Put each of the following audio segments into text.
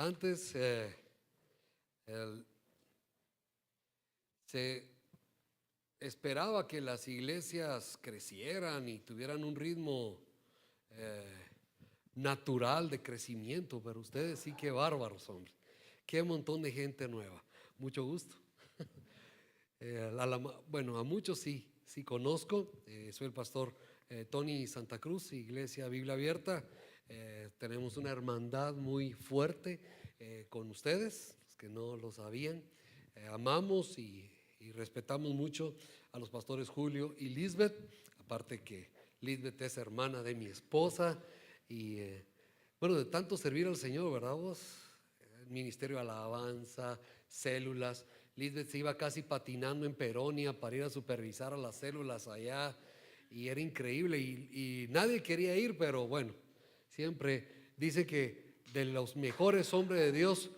Antes se esperaba que las iglesias crecieran y tuvieran un ritmo natural de crecimiento, pero ustedes sí que bárbaros, hombre. Qué montón de gente nueva. Mucho gusto. Bueno, a muchos sí conozco. Soy el pastor Tony Santa Cruz, Iglesia Biblia Abierta. Tenemos una hermandad muy fuerte con ustedes, los que no lo sabían. Amamos y respetamos mucho a los pastores Julio y Lisbeth, aparte que Lisbeth es hermana de mi esposa y bueno, de tanto servir al Señor, ¿verdad vos? Ministerio de alabanza, células. Lisbeth se iba casi patinando en Peronia para ir a supervisar a las células allá y era increíble y nadie quería ir, pero bueno, siempre dice que de los mejores hombres de Dios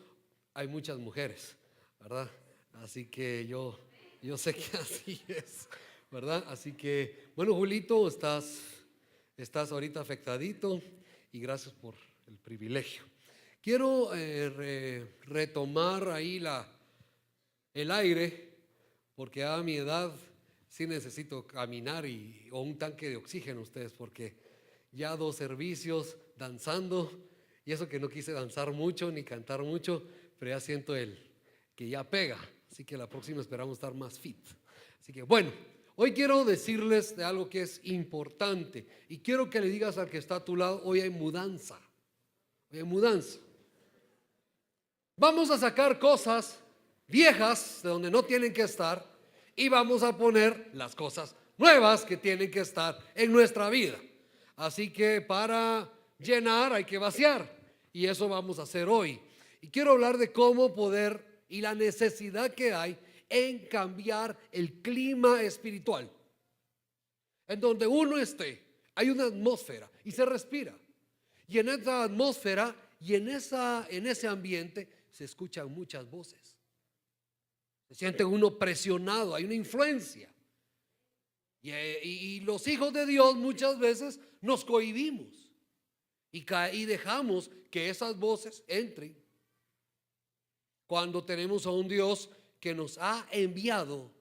hay muchas mujeres, ¿verdad? Así que yo sé que así es, ¿verdad? Así que, bueno, Julito, estás ahorita afectadito y gracias por el privilegio. Quiero retomar ahí el aire, porque a mi edad sí necesito caminar o un tanque de oxígeno ustedes, porque ya 2 servicios danzando, y eso que no quise danzar mucho ni cantar mucho, pero ya siento que ya pega, así que la próxima esperamos estar más fit. Así que bueno, hoy quiero decirles de algo que es importante y quiero que le digas al que está a tu lado: hoy hay mudanza, hoy hay mudanza. Vamos a sacar cosas viejas de donde no tienen que estar y vamos a poner las cosas nuevas que tienen que estar en nuestra vida. Así que para llenar hay que vaciar y eso vamos a hacer hoy. Y quiero hablar de cómo poder y la necesidad que hay en cambiar el clima espiritual. En donde uno esté, hay una atmósfera y se respira. Y en esa atmósfera y en ese ambiente se escuchan muchas voces. Se siente uno presionado, hay una influencia. Y los hijos de Dios muchas veces nos cohibimos y dejamos que esas voces entren. Cuando tenemos a un Dios que nos ha enviado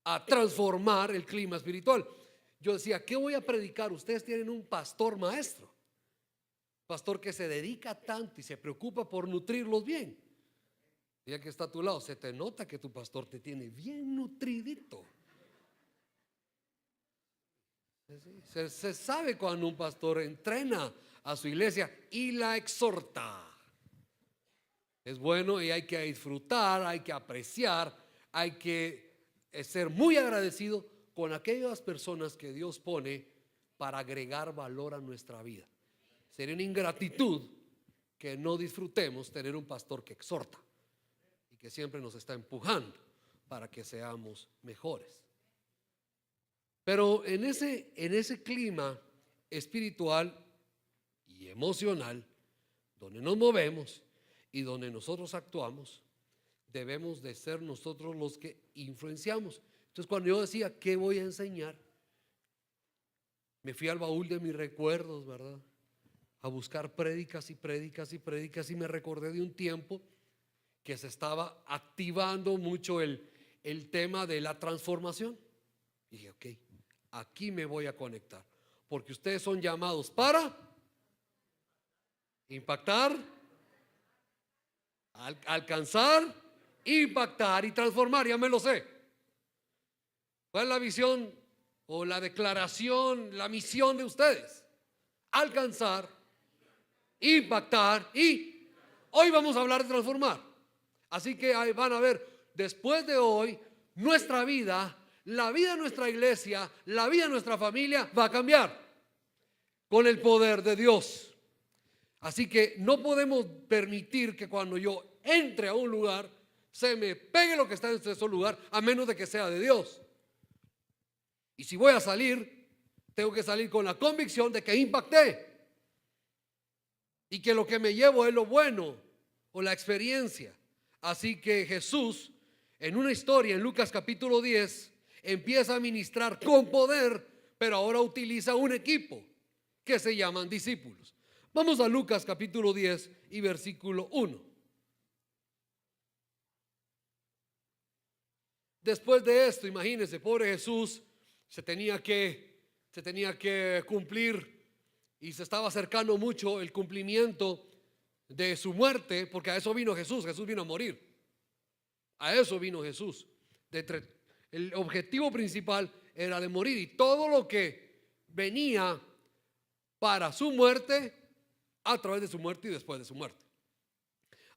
a transformar el clima espiritual. Yo decía, ¿qué voy a predicar? Ustedes tienen un pastor maestro, pastor que se dedica tanto y se preocupa por nutrirlos bien. Ya que está a tu lado, se te nota que tu pastor te tiene bien nutridito. Se sabe cuando un pastor entrena a su iglesia y la exhorta. Es bueno y hay que disfrutar, hay que apreciar, hay que ser muy agradecido con aquellas personas que Dios pone para agregar valor a nuestra vida. Sería una ingratitud que no disfrutemos tener un pastor que exhorta y que siempre nos está empujando para que seamos mejores. Pero en ese clima espiritual y emocional donde nos movemos y donde nosotros actuamos, debemos de ser nosotros los que influenciamos. Entonces, cuando yo decía, ¿qué voy a enseñar? Me fui al baúl de mis recuerdos, ¿verdad? A buscar prédicas y me recordé de un tiempo que se estaba activando mucho el tema de la transformación. Y dije, ok, aquí me voy a conectar, porque ustedes son llamados para impactar, alcanzar, impactar y transformar. Ya me lo sé. ¿Cuál es la visión o la declaración, la misión de ustedes? Alcanzar, impactar y hoy vamos a hablar de transformar. Así que ahí van a ver, después de hoy, nuestra vida, la vida de nuestra iglesia, la vida de nuestra familia va a cambiar con el poder de Dios. Así que no podemos permitir que cuando yo entre a un lugar se me pegue lo que está en ese lugar, a menos de que sea de Dios. Y si voy a salir, tengo que salir con la convicción de que impacté y que lo que me llevo es lo bueno o la experiencia. Así que Jesús, en una historia en Lucas capítulo 10, empieza a ministrar con poder, pero ahora utiliza un equipo que se llaman discípulos. Vamos a Lucas capítulo 10 y versículo 1. Después de esto, imagínense, pobre Jesús se tenía que cumplir, y se estaba acercando mucho el cumplimiento de su muerte, porque a eso vino Jesús. Jesús vino a morir. A eso vino Jesús. El objetivo principal era de morir, y todo lo que venía para su muerte, a través de su muerte y después de su muerte.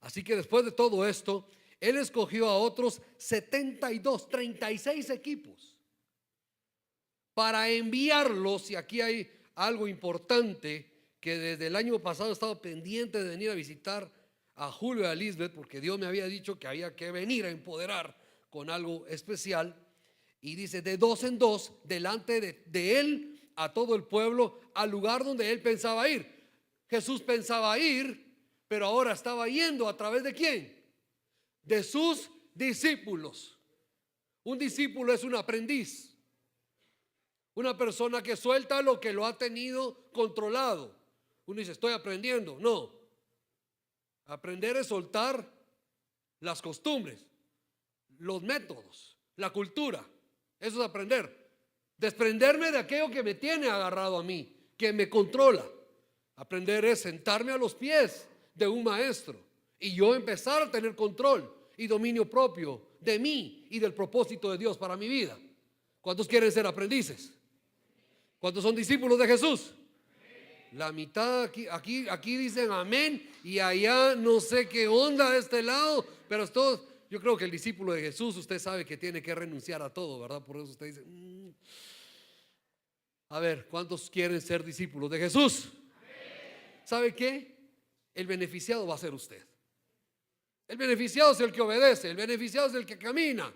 Así que después de todo esto, Él escogió a otros 36 equipos para enviarlos. Y aquí hay algo importante, que desde el año pasado he estado pendiente de venir a visitar a Julio y a Lisbeth, porque Dios me había dicho que había que venir a empoderar con algo especial. Y dice, de dos en dos, delante de Él, a todo el pueblo, al lugar donde Él pensaba ir. Jesús pensaba ir, pero ahora estaba yendo a través de ¿quién? De sus discípulos. Un discípulo es un aprendiz, una persona que suelta lo que lo ha tenido controlado. Uno dice, estoy aprendiendo. No, aprender es soltar las costumbres, los métodos, la cultura. Eso es aprender. Desprenderme de aquello que me tiene agarrado a mí, que me controla. Aprender es sentarme a los pies de un maestro y yo empezar a tener control y dominio propio de mí y del propósito de Dios para mi vida. ¿Cuántos quieren ser aprendices? ¿Cuántos son discípulos de Jesús? La mitad aquí dicen amén, y allá no sé qué onda de este lado, pero todos. Yo creo que el discípulo de Jesús, usted sabe que tiene que renunciar a todo, ¿verdad? Por eso usted dice, A ver, ¿cuántos quieren ser discípulos de Jesús? ¿Sabe qué? El beneficiado va a ser usted. El beneficiado es el que obedece. El beneficiado es el que camina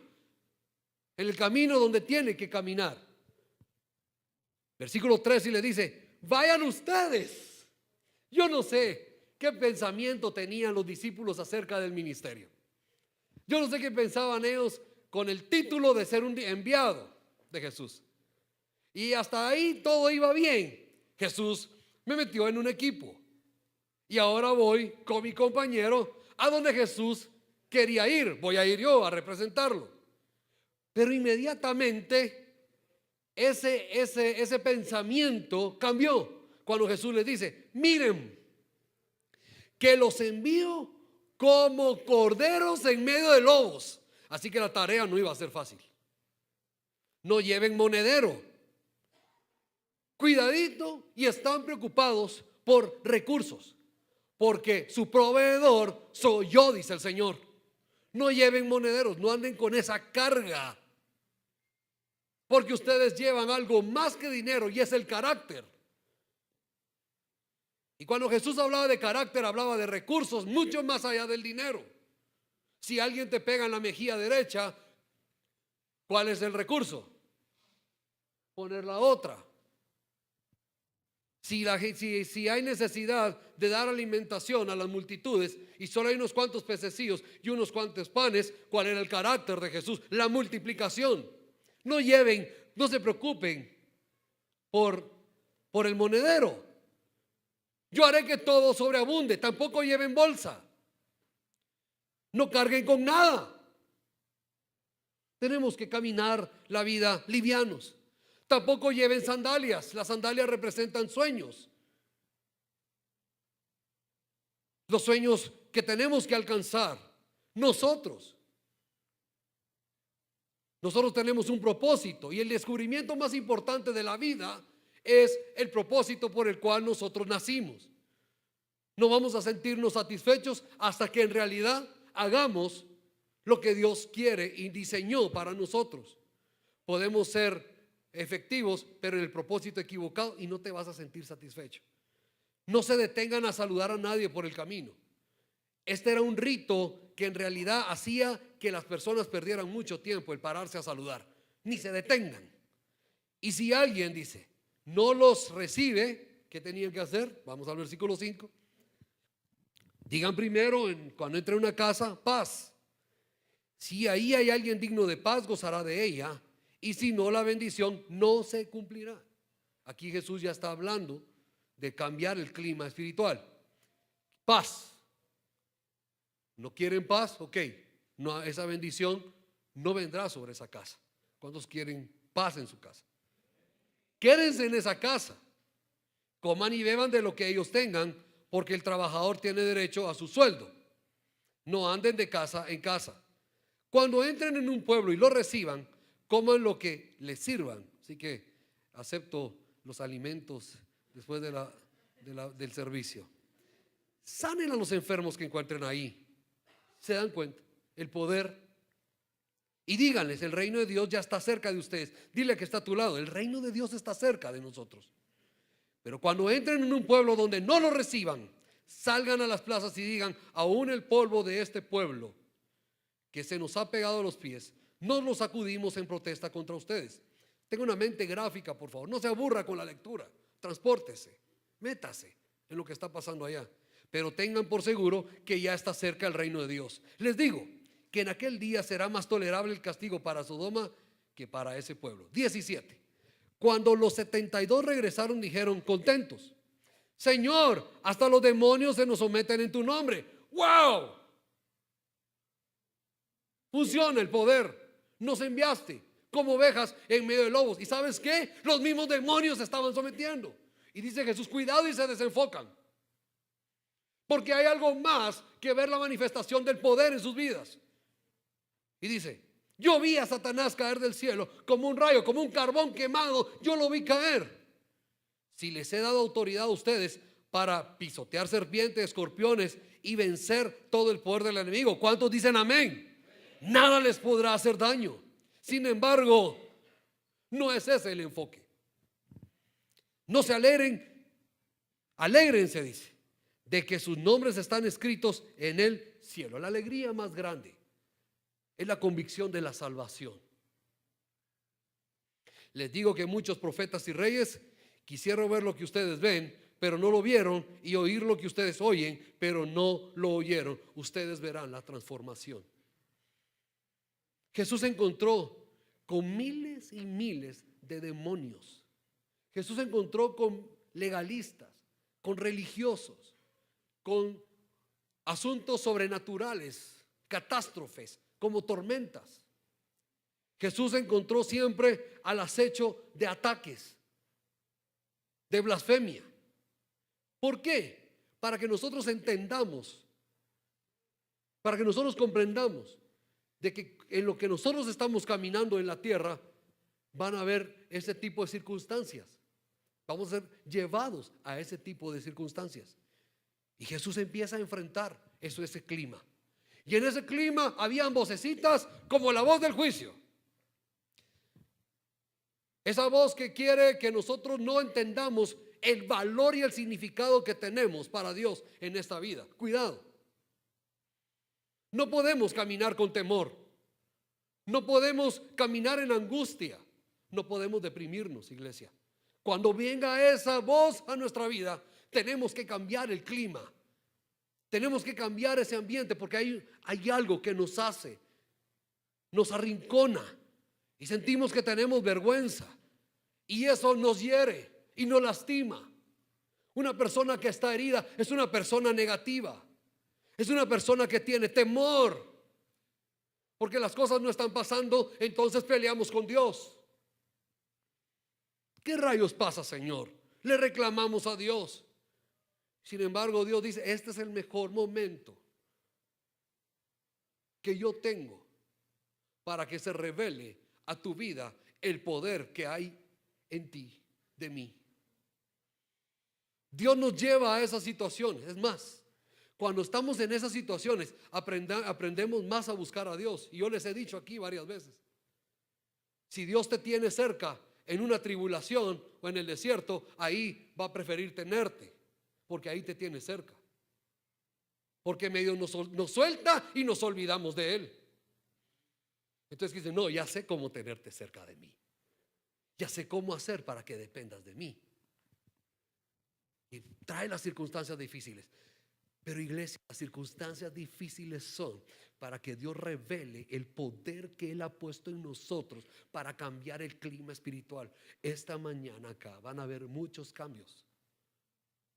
en el camino donde tiene que caminar. Versículo 3 y le dice, vayan ustedes. Yo no sé qué pensamiento tenían los discípulos acerca del ministerio. Yo no sé qué pensaban ellos con el título de ser un enviado de Jesús. Y hasta ahí todo iba bien. Jesús me metió en un equipo y ahora voy con mi compañero a donde Jesús quería ir. Voy a ir yo a representarlo. Pero inmediatamente ese pensamiento cambió cuando Jesús les dice, miren, que los envío como corderos en medio de lobos. Así que la tarea no iba a ser fácil. No lleven monedero. Cuidadito, y están preocupados por recursos, porque su proveedor soy yo, dice el Señor. No lleven monederos, no anden con esa carga, porque ustedes llevan algo más que dinero, y es el carácter. Y cuando Jesús hablaba de carácter, hablaba de recursos mucho más allá del dinero. Si alguien te pega en la mejilla derecha, ¿cuál es el recurso? Poner la otra. Si hay necesidad de dar alimentación a las multitudes y solo hay unos cuantos pececillos y unos cuantos panes, ¿cuál era el carácter de Jesús? La multiplicación. No se preocupen por el monedero. Yo haré que todo sobreabunde. Tampoco lleven bolsa. No carguen con nada. Tenemos que caminar la vida livianos. Tampoco lleven sandalias. Las sandalias representan sueños. Los sueños que tenemos que alcanzar nosotros. Nosotros tenemos un propósito, y el descubrimiento más importante de la vida es el propósito por el cual nosotros nacimos. No vamos a sentirnos satisfechos hasta que en realidad hagamos lo que Dios quiere y diseñó para nosotros. Podemos ser efectivos, pero en el propósito equivocado, y no te vas a sentir satisfecho. No se detengan a saludar a nadie por el camino. Este era un rito que en realidad hacía que las personas perdieran mucho tiempo el pararse a saludar. Ni se detengan. Y si alguien dice, no los recibe, ¿qué tenían que hacer? Vamos al versículo 5. Digan primero, cuando entre a una casa, paz. Si ahí hay alguien digno de paz, gozará de ella. Y si no, la bendición no se cumplirá. Aquí Jesús ya está hablando de cambiar el clima espiritual. Paz. ¿No quieren paz? Ok, no, esa bendición no vendrá sobre esa casa. ¿Cuántos quieren paz en su casa? Quédense en esa casa, coman y beban de lo que ellos tengan, porque el trabajador tiene derecho a su sueldo. No anden de casa en casa. Cuando entren en un pueblo y lo reciban, coman lo que les sirvan. Así que acepto los alimentos después del servicio. Sanen a los enfermos que encuentren ahí. ¿Se dan cuenta? El poder. Y díganles, el reino de Dios ya está cerca de ustedes. Dile que está a tu lado, el reino de Dios está cerca de nosotros. Pero cuando entren en un pueblo donde no lo reciban, salgan a las plazas y digan, aún el polvo de este pueblo que se nos ha pegado a los pies, nos lo sacudimos en protesta contra ustedes. Tenga una mente gráfica, por favor. No se aburra con la lectura. Transpórtese, métase en lo que está pasando allá. Pero tengan por seguro que ya está cerca el reino de Dios. Les digo que en aquel día será más tolerable el castigo para Sodoma que para ese pueblo. 17. Cuando los 72 regresaron, dijeron contentos: Señor, hasta los demonios se nos someten en tu nombre. ¡Wow! Funciona el poder. Nos enviaste como ovejas en medio de lobos. ¿Y sabes qué? Los mismos demonios se estaban sometiendo. Y dice Jesús, cuidado, y se desenfocan. Porque hay algo más que ver la manifestación del poder en sus vidas. Y dice, yo vi a Satanás caer del cielo como un rayo, como un carbón quemado. Yo lo vi caer. Si les he dado autoridad a ustedes para pisotear serpientes, escorpiones y vencer todo el poder del enemigo, ¿cuántos dicen amén? Nada les podrá hacer daño. Sin embargo, no es ese el enfoque. No se alegren, alégrense, dice, de que sus nombres están escritos en el cielo. La alegría más grande es la convicción de la salvación. Les digo que muchos profetas y reyes quisieron ver lo que ustedes ven, pero no lo vieron, y oír lo que ustedes oyen, pero no lo oyeron. Ustedes verán la transformación. Jesús se encontró con miles y miles de demonios. Jesús se encontró con legalistas, con religiosos, con asuntos sobrenaturales, catástrofes, como tormentas. Jesús se encontró siempre al acecho de ataques, de blasfemia. ¿Por qué? Para que nosotros entendamos, para que nosotros comprendamos de que en lo que nosotros estamos caminando en la tierra van a haber ese tipo de circunstancias. Vamos a ser llevados a ese tipo de circunstancias. Y Jesús empieza a enfrentar ese clima. Y en ese clima habían vocecitas como la voz del juicio. Esa voz que quiere que nosotros no entendamos el valor y el significado que tenemos para Dios en esta vida. Cuidado. No podemos caminar con temor. No podemos caminar en angustia. No podemos deprimirnos, iglesia. Cuando venga esa voz a nuestra vida, tenemos que cambiar el clima. Tenemos que cambiar ese ambiente, porque hay algo que nos hace, nos arrincona y sentimos que tenemos vergüenza, y eso nos hiere y nos lastima. Una persona que está herida es una persona negativa, es una persona que tiene temor, porque las cosas no están pasando. Entonces peleamos con Dios. ¿Qué rayos pasa, Señor? Le reclamamos a Dios. Sin embargo, Dios dice, este es el mejor momento que yo tengo para que se revele a tu vida el poder que hay en ti, de mí. Dios nos lleva a esas situaciones. Es más, cuando estamos en esas situaciones, aprendemos más a buscar a Dios. Y yo les he dicho aquí varias veces, si Dios te tiene cerca en una tribulación o en el desierto, ahí va a preferir tenerte, porque ahí te tiene cerca. Porque medio nos suelta y nos olvidamos de Él. Entonces dicen, no, ya sé cómo tenerte cerca de mí. Ya sé cómo hacer para que dependas de mí. Y trae las circunstancias difíciles. Pero iglesia, las circunstancias difíciles son para que Dios revele el poder que Él ha puesto en nosotros para cambiar el clima espiritual. Esta mañana acá van a haber muchos cambios.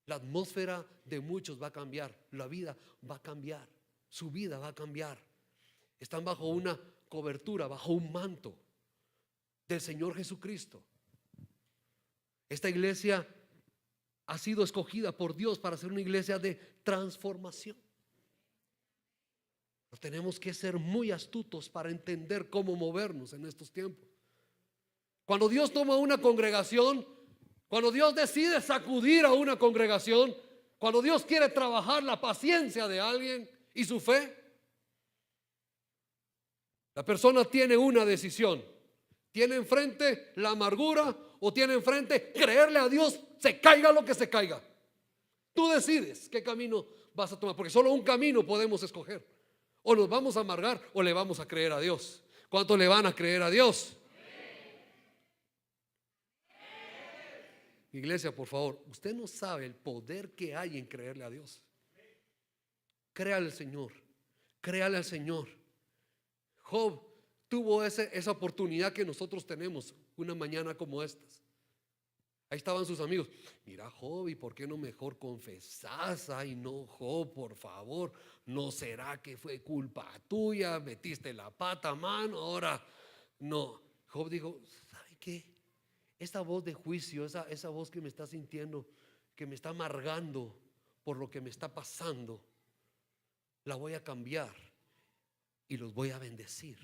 La atmósfera de muchos va a cambiar, la vida va a cambiar, su vida va a cambiar. Están bajo una cobertura, bajo un manto del Señor Jesucristo. Esta iglesia ha sido escogida por Dios para ser una iglesia de transformación. Pero tenemos que ser muy astutos para entender cómo movernos en estos tiempos. Cuando Dios toma una congregación, cuando Dios decide sacudir a una congregación, cuando Dios quiere trabajar la paciencia de alguien y su fe, la persona tiene una decisión. Tiene enfrente la amargura o tiene enfrente creerle a Dios, se caiga lo que se caiga. Tú decides qué camino vas a tomar, porque solo un camino podemos escoger. O nos vamos a amargar o le vamos a creer a Dios. ¿Cuántos le van a creer a Dios? Iglesia, por favor, usted no sabe el poder que hay en creerle a Dios. Créale al Señor, créale al Señor. Job tuvo esa oportunidad que nosotros tenemos una mañana como estas. Ahí estaban sus amigos. Mira, Job, ¿y por qué no mejor confesás? Ay, no, Job, por favor, ¿no será que fue culpa tuya? Metiste la pata, mano, ahora no. Job dijo, ¿sabe qué? Esta voz de juicio, esa voz que me está sintiendo, que me está amargando por lo que me está pasando, la voy a cambiar y los voy a bendecir.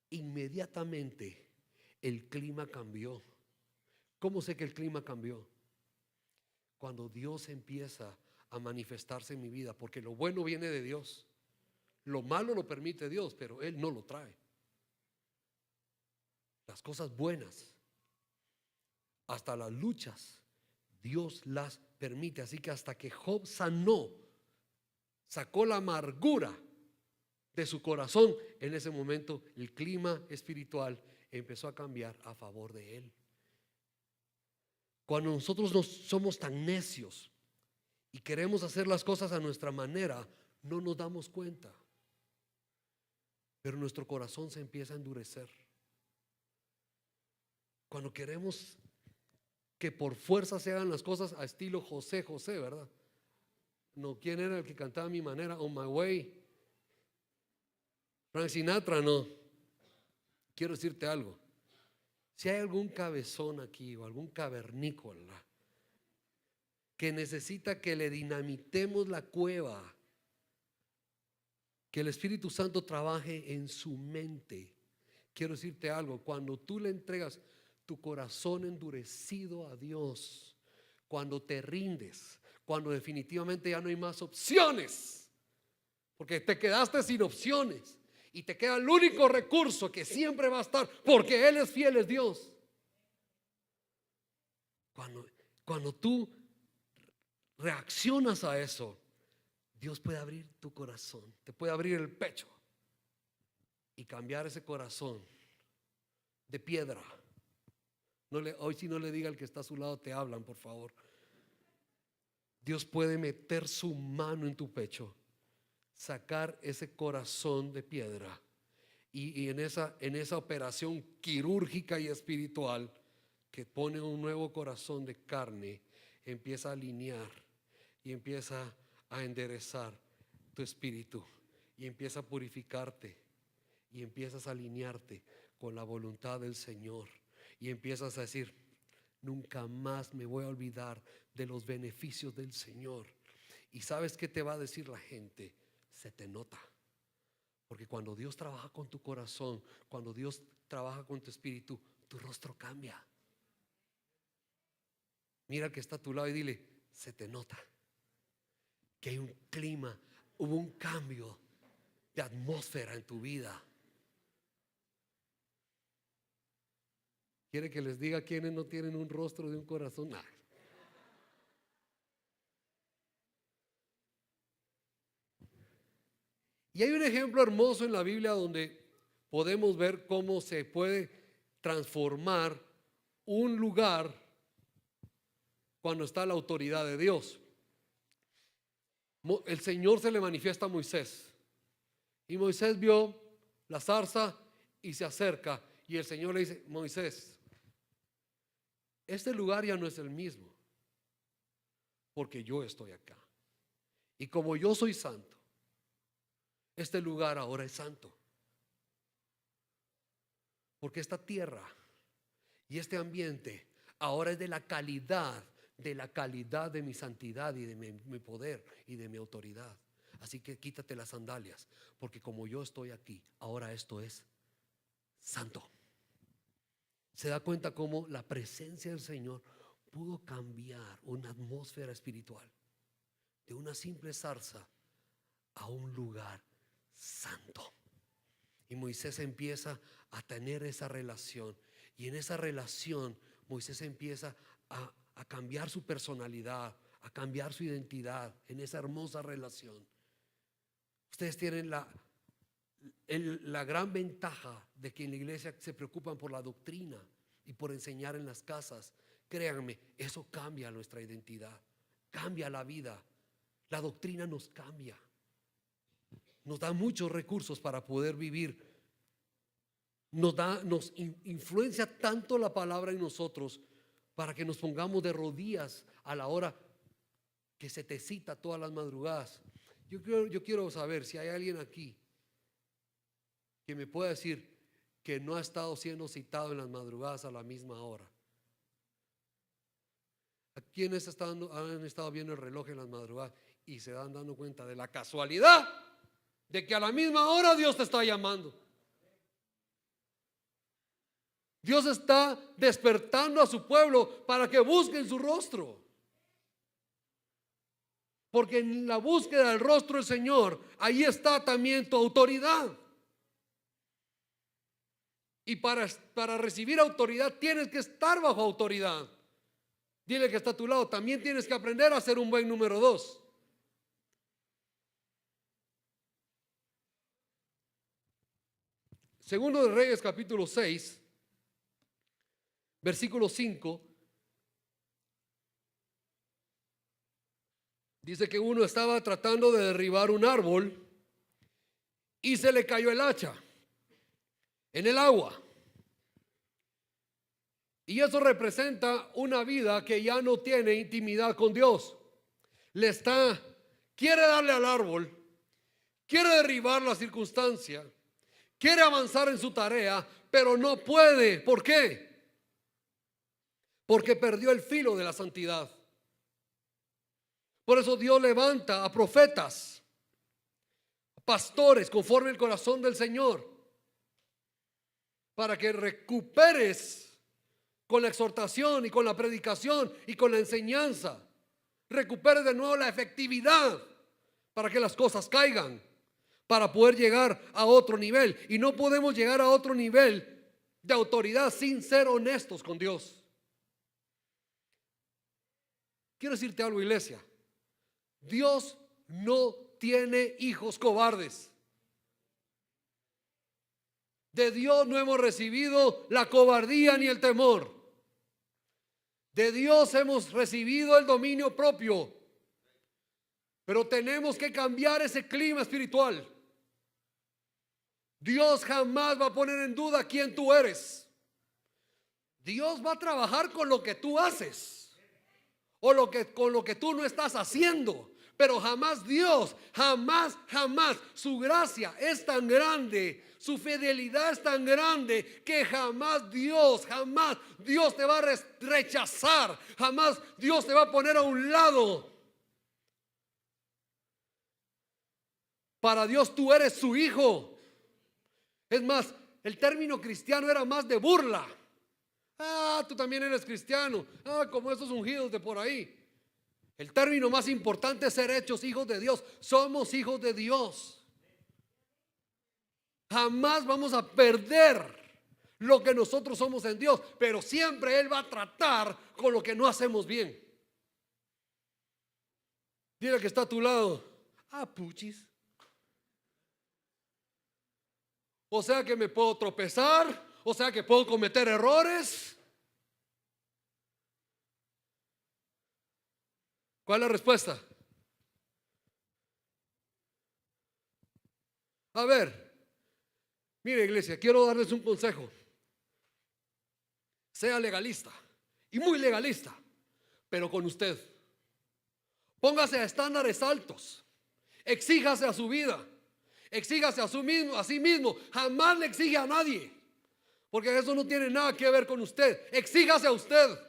Inmediatamente el clima cambió. ¿Cómo sé que el clima cambió? Cuando Dios empieza a manifestarse en mi vida, porque lo bueno viene de Dios, lo malo lo permite Dios, pero Él no lo trae. Las cosas buenas, hasta las luchas, Dios las permite. Así que hasta que Job sanó, sacó la amargura de su corazón, en ese momento el clima espiritual empezó a cambiar a favor de él. Cuando nosotros no somos tan necios y queremos hacer las cosas a nuestra manera, no nos damos cuenta, pero nuestro corazón se empieza a endurecer. Cuando queremos que por fuerza se hagan las cosas a estilo José, ¿verdad? No, ¿quién era el que cantaba a mi manera? On My Way. Frank Sinatra, no. Quiero decirte algo. Si hay algún cabezón aquí o algún cavernícola que necesita que le dinamitemos la cueva, que el Espíritu Santo trabaje en su mente, quiero decirte algo. Cuando tú le entregas tu corazón endurecido a Dios, cuando te rindes, cuando definitivamente ya no hay más opciones, porque te quedaste sin opciones y te queda el único recurso que siempre va a estar, porque Él es fiel, es Dios. Cuando tú reaccionas a eso, Dios puede abrir tu corazón, te puede abrir el pecho y cambiar ese corazón de piedra. Hoy si no le diga al que está a su lado, te hablan, por favor. Dios puede meter su mano en tu pecho, sacar ese corazón de piedra y en esa operación quirúrgica y espiritual que pone un nuevo corazón de carne, empieza a alinear y empieza a enderezar tu espíritu y empieza a purificarte y empiezas a alinearte con la voluntad del Señor. Y empiezas a decir, nunca más me voy a olvidar de los beneficios del Señor. Y ¿sabes qué te va a decir la gente? Se te nota. Porque cuando Dios trabaja con tu corazón, cuando Dios trabaja con tu espíritu, tu rostro cambia. Mira al que está a tu lado y dile, se te nota que hay un clima, hubo un cambio de atmósfera en tu vida. ¿Quiere que les diga quiénes no tienen un rostro de un corazón? Nah. Y hay un ejemplo hermoso en la Biblia donde podemos ver cómo se puede transformar un lugar cuando está la autoridad de Dios. El Señor se le manifiesta a Moisés y Moisés vio la zarza y se acerca y el Señor le dice, Moisés, este lugar ya no es el mismo. porque yo estoy acá. Y como yo soy santo, este lugar ahora es santo. Porque esta tierra y este ambiente ahora es de la calidad de mi santidad y de mi poder y de mi autoridad. Así que quítate las sandalias, porque como yo estoy aquí, ahora esto es santo. Se da cuenta cómo la presencia del Señor pudo cambiar una atmósfera espiritual de una simple zarza a un lugar santo. Y Moisés empieza a tener esa relación, y en esa relación Moisés empieza a cambiar su personalidad, a cambiar su identidad en esa hermosa relación. Ustedes tienen la gran ventaja de que en la iglesia se preocupan por la doctrina y por enseñar en las casas. Créanme, eso cambia nuestra identidad, cambia la vida. La doctrina nos cambia, nos da muchos recursos para poder vivir. Nos influencia tanto la palabra en nosotros para que nos pongamos de rodillas a la hora que se te cita todas las madrugadas. Yo quiero saber si hay alguien aquí que me pueda decir que no ha estado siendo citado en las madrugadas a la misma hora. ¿A quiénes han estado viendo el reloj en las madrugadas y se dan dando cuenta de la casualidad de que a la misma hora Dios te está llamando? Dios está despertando a su pueblo para que busquen su rostro. Porque en la búsqueda del rostro del Señor, ahí está también tu autoridad. Y para recibir autoridad tienes que estar bajo autoridad. Dile que está a tu lado, también tienes que aprender a ser un buen número 2. Segundo de Reyes capítulo 6, versículo 5. Dice que uno estaba tratando de derribar un árbol y se le cayó el hacha en el agua. Y eso representa una vida que ya no tiene intimidad con Dios. Quiere darle al árbol, quiere derribar la circunstancia, quiere avanzar en su tarea, pero no puede. ¿Por qué? Porque perdió el filo de la santidad. Por eso Dios levanta a profetas, pastores conforme el corazón del Señor, para que recuperes con la exhortación y con la predicación y con la enseñanza, recuperes de nuevo la efectividad para que las cosas caigan, para poder llegar a otro nivel. Y no podemos llegar a otro nivel de autoridad sin ser honestos con Dios. Quiero decirte algo, iglesia. Dios no tiene hijos cobardes. De Dios no hemos recibido la cobardía ni el temor. De Dios hemos recibido el dominio propio. Pero tenemos que cambiar ese clima espiritual. Dios jamás va a poner en duda quién tú eres. Dios va a trabajar con lo que tú haces o con lo que tú no estás haciendo. Pero jamás Dios, jamás, su gracia es tan grande, su fidelidad es tan grande que jamás Dios te va a rechazar, jamás Dios te va a poner a un lado. Para Dios tú eres su hijo. Es más, el término cristiano era más de burla. Tú también eres cristiano. Como esos ungidos de por ahí. El término más importante es ser hechos hijos de Dios. Somos hijos de Dios. Jamás vamos a perder lo que nosotros somos en Dios, pero siempre Él va a tratar con lo que no hacemos bien. Dile que está a tu lado. Puchis. O sea que me puedo tropezar, o sea que puedo cometer errores. ¿Cuál es la respuesta? A ver, mire, iglesia, quiero darles un consejo. Sea legalista y muy legalista, pero con usted. Póngase a estándares altos. Exíjase a su vida. Exíjase a sí mismo. Jamás le exige a nadie, porque eso no tiene nada que ver con usted. Exíjase a usted.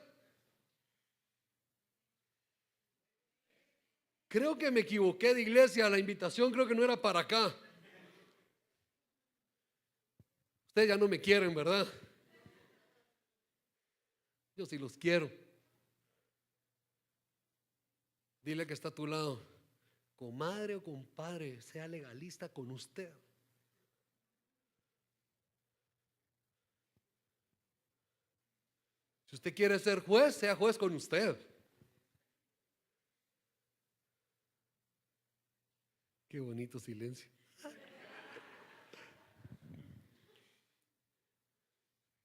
Creo que me equivoqué de iglesia. La invitación creo que no era para acá. Ustedes ya no me quieren, ¿verdad? Yo sí los quiero. Dile que está a tu lado: comadre o compadre, sea legalista con usted. Si usted quiere ser juez, sea juez con usted. Qué bonito silencio.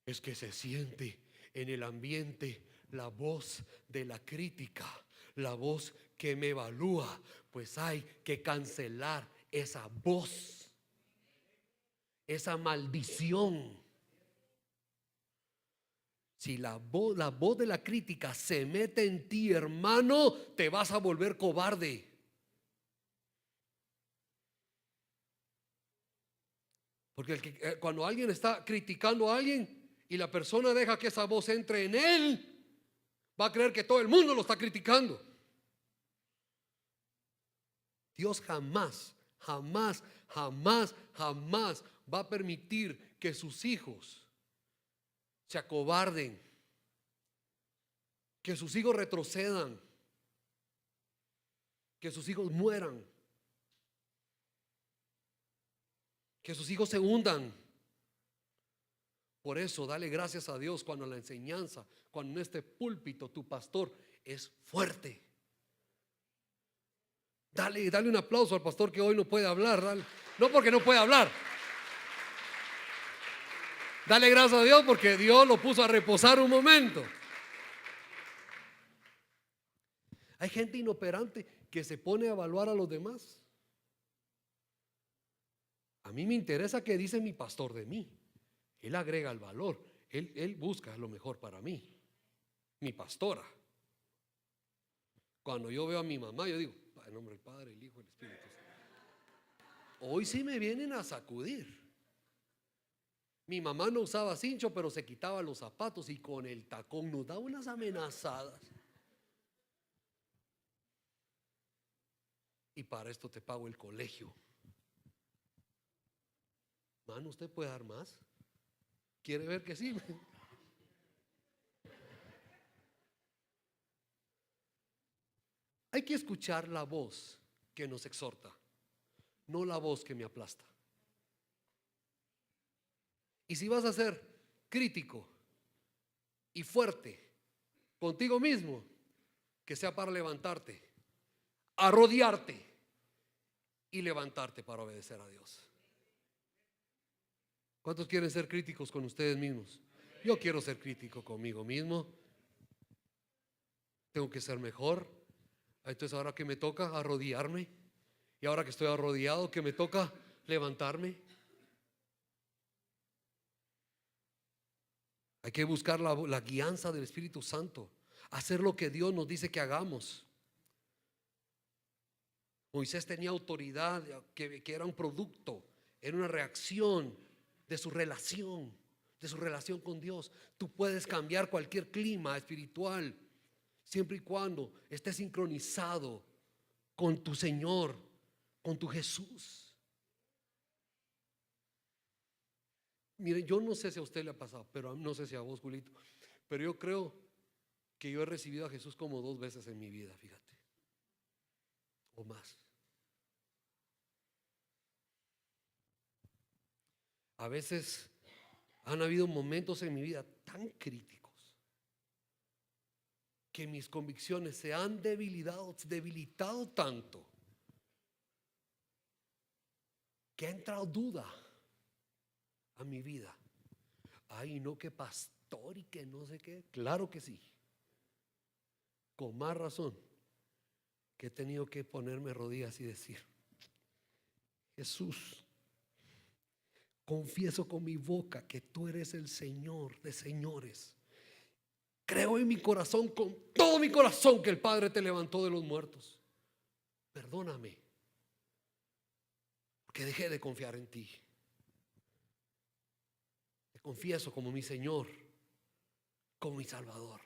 Es que se siente en el ambiente la voz de la crítica, la voz que me evalúa. Pues hay que cancelar esa voz, esa maldición. Si la voz de la crítica se mete en ti, hermano, te vas a volver cobarde. Porque cuando alguien está criticando a alguien y la persona deja que esa voz entre en él, va a creer que todo el mundo lo está criticando. Dios jamás, jamás, jamás, jamás va a permitir que sus hijos se acobarden, que sus hijos retrocedan, que sus hijos mueran, que sus hijos se hundan. Por eso dale gracias a Dios cuando la enseñanza, cuando en este púlpito tu pastor es fuerte. Dale un aplauso al pastor que hoy no puede hablar. Dale. No porque no puede hablar. Dale gracias a Dios porque Dios lo puso a reposar un momento. Hay gente inoperante que se pone a evaluar a los demás. A mí me interesa qué dice mi pastor de mí. Él agrega el valor. Él busca lo mejor para mí. Mi pastora. Cuando yo veo a mi mamá, yo digo: en nombre del Padre, el Hijo y el Espíritu Santo. Hoy sí me vienen a sacudir. Mi mamá no usaba cincho, pero se quitaba los zapatos y con el tacón nos daba unas amenazadas. Y para esto te pago el colegio. Mano, ¿usted puede dar más? ¿Quiere ver que sí? Hay que escuchar la voz que nos exhorta, no la voz que me aplasta. Y si vas a ser crítico y fuerte contigo mismo, que sea para levantarte, arrodillarte y levantarte para obedecer a Dios. ¿Cuántos quieren ser críticos con ustedes mismos? Yo quiero ser crítico conmigo mismo. Tengo que ser mejor. Entonces ahora que me toca arrodillarme, y ahora que estoy arrodillado, que me toca levantarme. Hay que buscar la guianza del Espíritu Santo, hacer lo que Dios nos dice que hagamos. Moisés tenía autoridad que era un producto, era una reacción de su relación con Dios. Tú puedes cambiar cualquier clima espiritual siempre y cuando estés sincronizado con tu Señor, con tu Jesús. Mire, yo no sé si a usted le ha pasado, pero no sé si a vos, Julito, pero yo creo que yo he recibido a Jesús como 2 veces en mi vida, fíjate, o más. A veces han habido momentos en mi vida tan críticos que mis convicciones se han debilitado tanto que ha entrado duda a mi vida. Ay, no, que pastor y que no sé qué. Claro que sí. Con más razón que he tenido que ponerme rodillas y decir: Jesús, confieso con mi boca que tú eres el Señor de señores. Creo en mi corazón, con todo mi corazón, que el Padre te levantó de los muertos. perdóname, porque dejé de confiar en ti. Te confieso como mi Señor, como mi Salvador,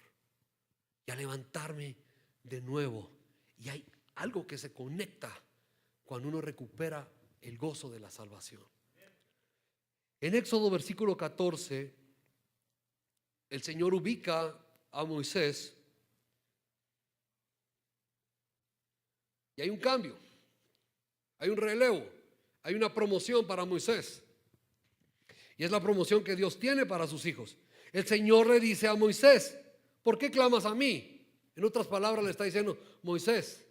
y a levantarme de nuevo. Y hay algo que se conecta cuando uno recupera el gozo de la salvación. En Éxodo versículo 14, el Señor ubica a Moisés y hay un cambio, hay un relevo, hay una promoción para Moisés. Y es la promoción que Dios tiene para sus hijos. El Señor le dice a Moisés: ¿por qué clamas a mí? En otras palabras le está diciendo: Moisés,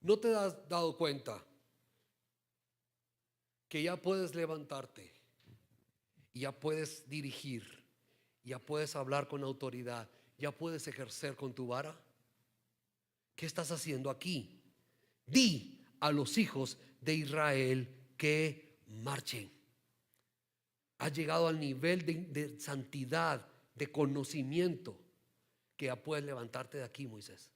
¿no te has dado cuenta que ya puedes levantarte, y ya puedes dirigir, ya puedes hablar con autoridad, ya puedes ejercer con tu vara? ¿Qué estás haciendo aquí? Di a los hijos de Israel que marchen. Has llegado al nivel de santidad, de conocimiento, que ya puedes levantarte de aquí, Moisés,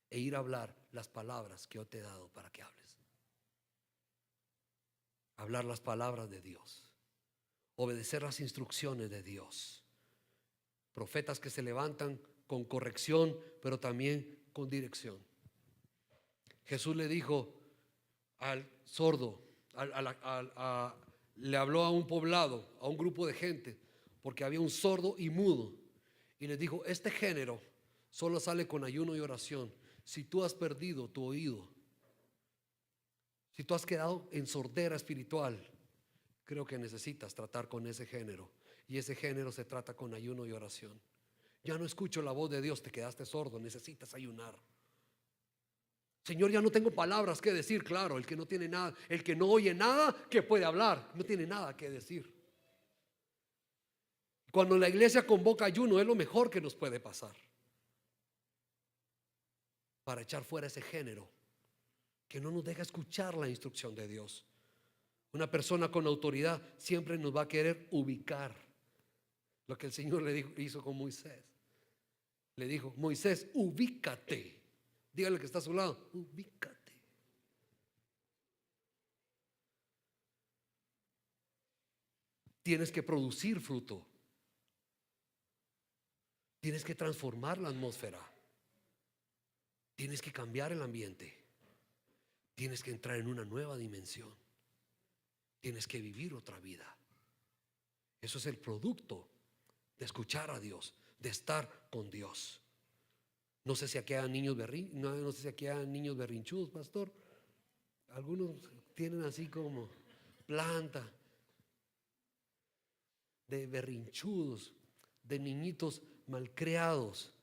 e ir a hablar las palabras que yo te he dado para que hables. Hablar las palabras de Dios, obedecer las instrucciones de Dios. Profetas que se levantan con corrección, pero también con dirección. Jesús le dijo al sordo, le habló a un poblado, a un grupo de gente, porque había un sordo y mudo, y les dijo: este género solo sale con ayuno y oración. Si tú has perdido tu oído, si tú has quedado en sordera espiritual, creo que necesitas tratar con ese género, y ese género se trata con ayuno y oración. Ya no escucho la voz de Dios, te quedaste sordo, necesitas ayunar. Señor, ya no tengo palabras que decir. Claro, el que no tiene nada, el que no oye nada, ¿qué puede hablar? No tiene nada que decir. Cuando la iglesia convoca ayuno, es lo mejor que nos puede pasar, para echar fuera ese género que no nos deja escuchar la instrucción de Dios. Una persona con autoridad siempre nos va a querer ubicar. Lo que el Señor le dijo, hizo con Moisés. Le dijo: Moisés, ubícate. Dígale que está a su lado: ubícate. Tienes que producir fruto. Tienes que transformar la atmósfera. Tienes que cambiar el ambiente. Tienes que entrar en una nueva dimensión. Tienes que vivir otra vida. Eso es el producto de escuchar a Dios, de estar con Dios. No sé si aquí hay niños no sé si aquí hay niños berrinchudos, pastor. Algunos tienen así como planta de berrinchudos, de niñitos malcriados.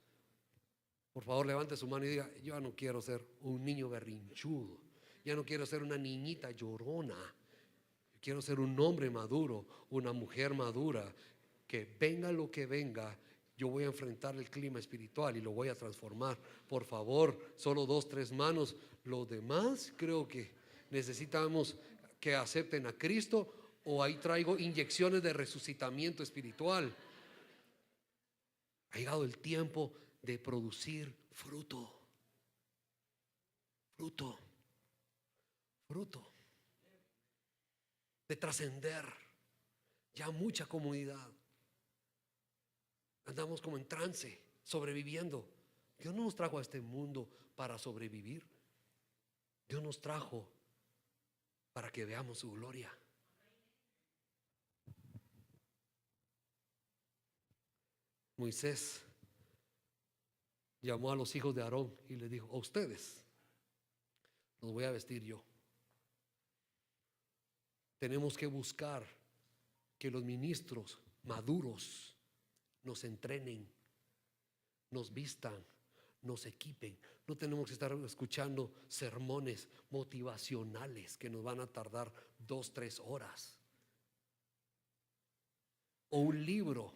Por favor, levante su mano y diga: yo ya no quiero ser un niño berrinchudo, ya no quiero ser una niñita llorona. Yo quiero ser un hombre maduro, una mujer madura, que venga lo que venga, yo voy a enfrentar el clima espiritual y lo voy a transformar. Por favor, solo 2, 3 manos. Los demás creo que necesitamos que acepten a Cristo, o ahí traigo inyecciones de resucitamiento espiritual. Ha llegado el tiempo de producir fruto. Fruto. Fruto. De trascender. Ya mucha comunidad. Andamos como en trance, sobreviviendo. Dios no nos trajo a este mundo para sobrevivir. Dios nos trajo para que veamos su gloria. Moisés llamó a los hijos de Aarón y les dijo: a ustedes los voy a vestir yo. Tenemos que buscar que los ministros maduros nos entrenen, nos vistan, nos equipen. No tenemos que estar escuchando sermones motivacionales que nos van a tardar 2, 3 horas. O un libro.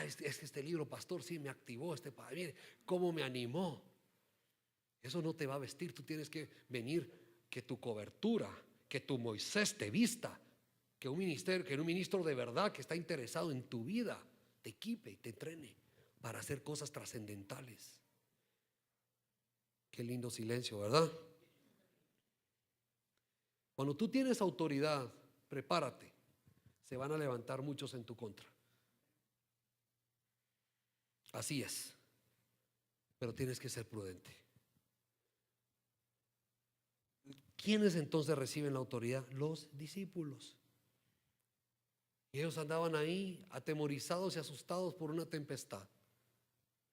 Es que este libro, pastor, sí me activó. Mire cómo me animó. Eso no te va a vestir. Tú tienes que venir, que tu cobertura, que tu Moisés te vista, que un ministro de verdad que está interesado en tu vida te equipe y te entrene para hacer cosas trascendentales. Qué lindo silencio, ¿verdad? Cuando tú tienes autoridad, prepárate, se van a levantar muchos en tu contra. Así es, pero tienes que ser prudente. ¿Quiénes entonces reciben la autoridad? Los discípulos. Y ellos andaban ahí atemorizados y asustados por una tempestad.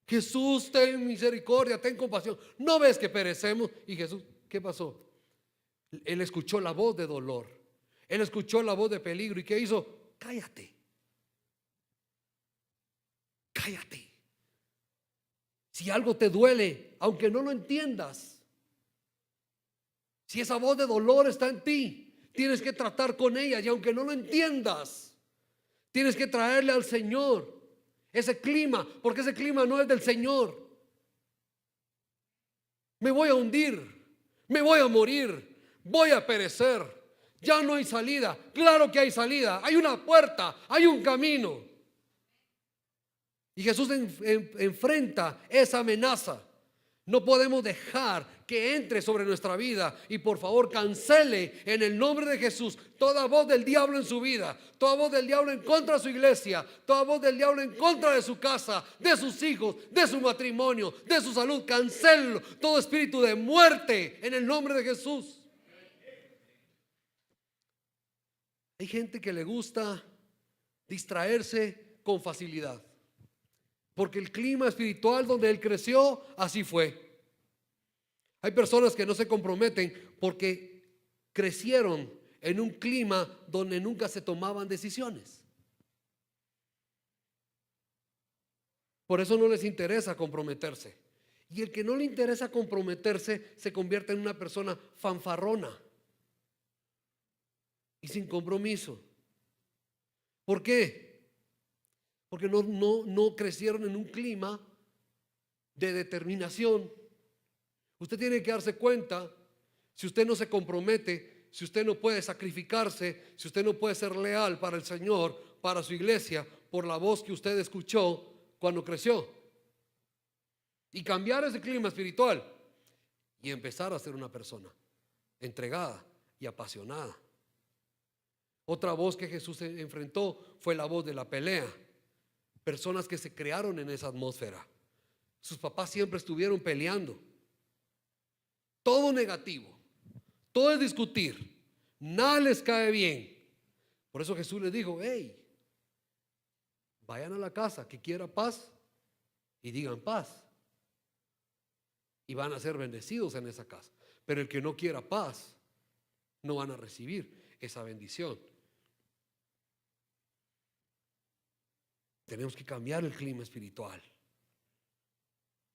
Jesús, ten misericordia, ten compasión. ¿No ves que perecemos? Y Jesús, ¿qué pasó? Él escuchó la voz de dolor. Él escuchó la voz de peligro. ¿Y qué hizo? Cállate. Cállate. Si algo te duele, aunque no lo entiendas, si esa voz de dolor está en ti, tienes que tratar con ella. Y aunque no lo entiendas, tienes que traerle al Señor ese clima, porque ese clima no es del Señor. Me voy a hundir, me voy a morir, voy a perecer. Ya no hay salida. Claro que hay salida, hay una puerta, hay un camino. Y Jesús enfrenta esa amenaza. No podemos dejar que entre sobre nuestra vida. Y por favor, cancele en el nombre de Jesús toda voz del diablo en su vida, toda voz del diablo en contra de su iglesia, toda voz del diablo en contra de su casa, de sus hijos, de su matrimonio, de su salud. Cancelo todo espíritu de muerte en el nombre de Jesús. Hay gente que le gusta distraerse con facilidad, porque el clima espiritual donde él creció, así fue. Hay personas que no se comprometen porque crecieron en un clima donde nunca se tomaban decisiones. Por eso no les interesa comprometerse. Y el que no le interesa comprometerse se convierte en una persona fanfarrona y sin compromiso. ¿Por qué? Porque no crecieron en un clima de determinación. Usted tiene que darse cuenta, si usted no se compromete, si usted no puede sacrificarse, si usted no puede ser leal para el Señor, para su iglesia, por la voz que usted escuchó cuando creció, y cambiar ese clima espiritual y empezar a ser una persona entregada y apasionada. Otra voz que Jesús enfrentó fue la voz de la pelea. Personas que se crearon en esa atmósfera. Sus papás siempre estuvieron peleando. Todo negativo, todo es discutir, nada les cae bien. Por eso Jesús les dijo: hey, vayan a la casa que quiera paz y digan paz, y van a ser bendecidos en esa casa. Pero el que no quiera paz, no van a recibir esa bendición. Tenemos que cambiar el clima espiritual.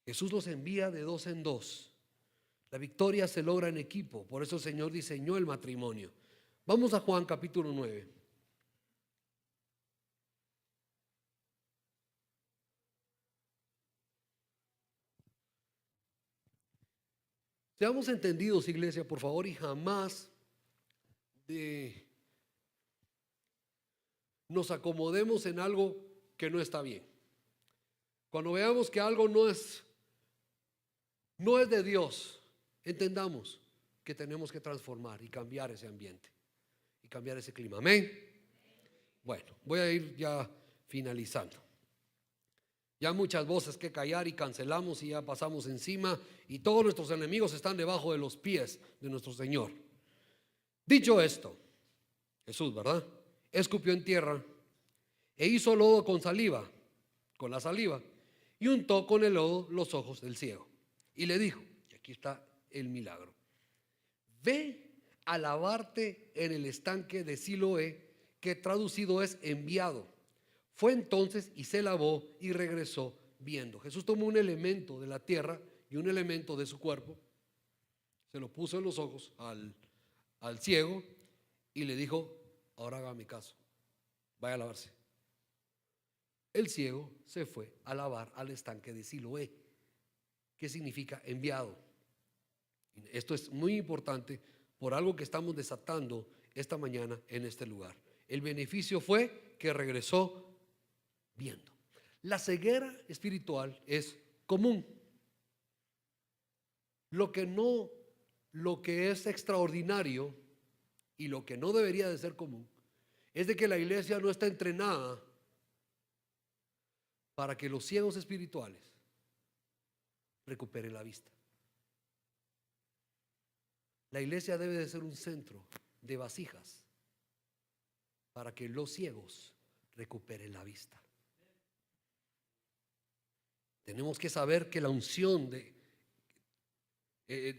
Jesús los envía de dos en dos. La victoria se logra en equipo. Por eso el Señor diseñó el matrimonio. Vamos a Juan capítulo 9. Seamos entendidos, iglesia, por favor, y jamás nos acomodemos en algo que no está bien. Cuando veamos que algo no es de Dios, entendamos que tenemos que transformar y cambiar ese ambiente y cambiar ese clima. Amén. Bueno, voy a ir ya finalizando. Ya muchas voces que callar y cancelamos y ya pasamos encima, y todos nuestros enemigos están debajo de los pies de nuestro Señor. Dicho esto, Jesús, ¿verdad?, escupió en tierra e hizo lodo con la saliva, y untó con el lodo los ojos del ciego. Y le dijo, y aquí está el milagro: ve a lavarte en el estanque de Siloé, que traducido es enviado. Fue entonces y se lavó y regresó viendo. Jesús tomó un elemento de la tierra y un elemento de su cuerpo, se lo puso en los ojos al ciego y le dijo: ahora haga mi caso, vaya a lavarse. El ciego se fue a lavar al estanque de Siloé, que significa enviado. Esto es muy importante por algo que estamos desatando esta mañana en este lugar. El beneficio fue que regresó viendo. La ceguera espiritual es común. Lo que es extraordinario y lo que no debería de ser común, es de que la iglesia no está entrenada para que los ciegos espirituales recuperen la vista. La iglesia debe de ser un centro de vasijas para que los ciegos recuperen la vista. Tenemos que saber que la unción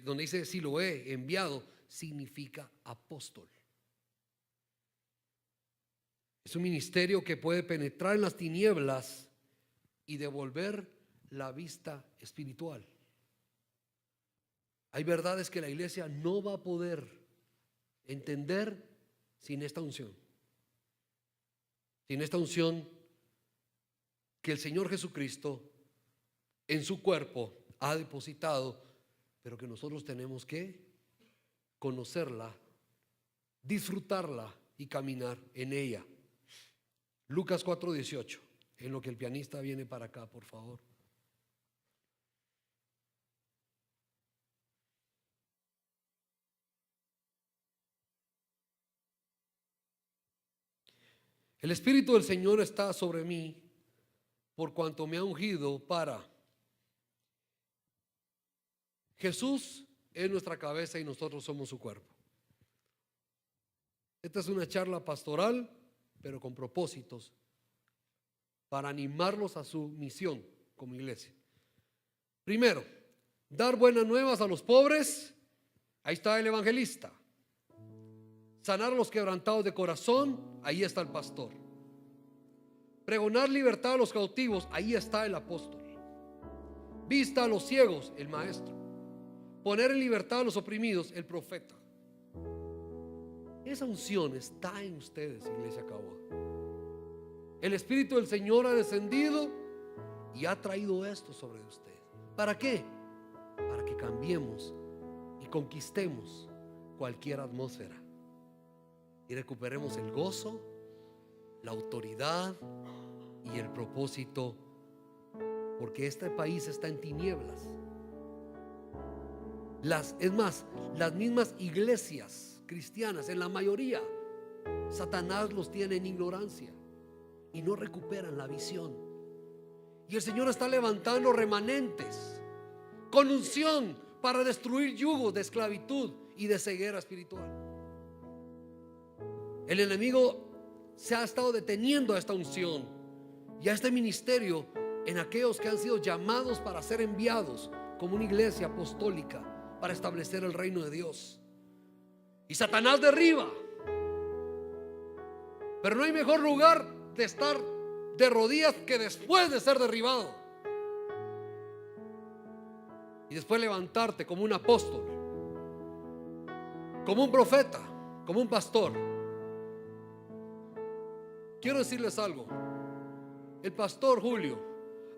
donde dice Siloé, enviado, significa apóstol. Es un ministerio que puede penetrar en las tinieblas y devolver la vista espiritual. Hay verdades que la iglesia no va a poder entender sin esta unción. Sin esta unción que el Señor Jesucristo en su cuerpo ha depositado, pero que nosotros tenemos que conocerla, disfrutarla y caminar en ella. Lucas 4:18, en lo que el pianista viene para acá, por favor. El Espíritu del Señor está sobre mí, por cuanto me ha ungido para... Jesús es nuestra cabeza y nosotros somos su cuerpo. Esta es una charla pastoral, pero con propósitos, para animarlos a su misión como iglesia. Primero, dar buenas nuevas a los pobres. Ahí está el evangelista. Sanar a los quebrantados de corazón. Ahí está el pastor. Pregonar libertad a los cautivos. Ahí está el apóstol. Vista a los ciegos, el maestro. Poner en libertad a los oprimidos, el profeta. Esa unción está en ustedes, iglesia Cagua. El Espíritu del Señor ha descendido y ha traído esto sobre ustedes. ¿Para qué? Para que cambiemos y conquistemos cualquier atmósfera y recuperemos el gozo, la autoridad y el propósito, porque este país está en tinieblas. Es más, las mismas iglesias cristianas, en la mayoría, Satanás los tiene en ignorancia y no recuperan la visión. Y el Señor está levantando remanentes con unción para destruir yugos de esclavitud y de ceguera espiritual. El enemigo se ha estado deteniendo a esta unción y a este ministerio en aquellos que han sido llamados para ser enviados como una iglesia apostólica para establecer el reino de Dios. Y Satanás derriba, pero no hay mejor lugar de estar de rodillas que después de ser derribado y después levantarte como un apóstol, como un profeta, como un pastor. Quiero decirles algo. El pastor Julio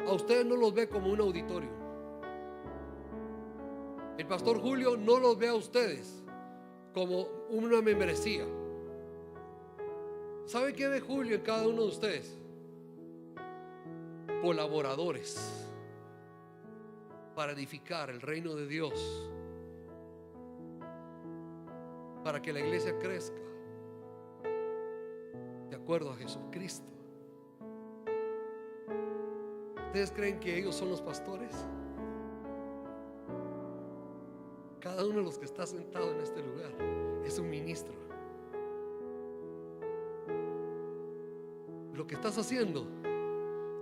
a ustedes no los ve como un auditorio. El pastor Julio no los ve a ustedes como una membresía. ¿Sabe qué ve Julio en cada uno de ustedes? Colaboradores para edificar el reino de Dios, para que la iglesia crezca de acuerdo a Jesucristo. ¿Ustedes creen que ellos son los pastores? Cada uno de los que está sentado en este lugar es un ministro. Lo que estás haciendo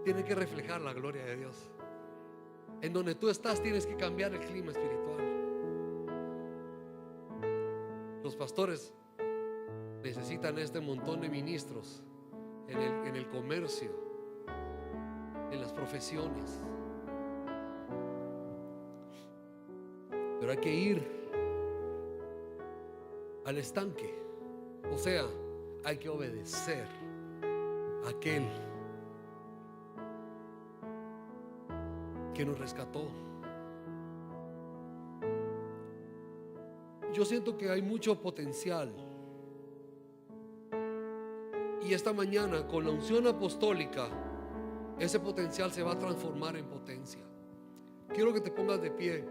tiene que reflejar la gloria de Dios. En donde tú estás tienes que cambiar el clima espiritual. Los pastores necesitan este montón de ministros en el comercio, en las profesiones. Pero hay que ir al estanque. O sea, hay que obedecer a aquel que nos rescató. Yo siento que hay mucho potencial. Y esta mañana, con la unción apostólica, ese potencial se va a transformar en potencia. Quiero que te pongas de pie.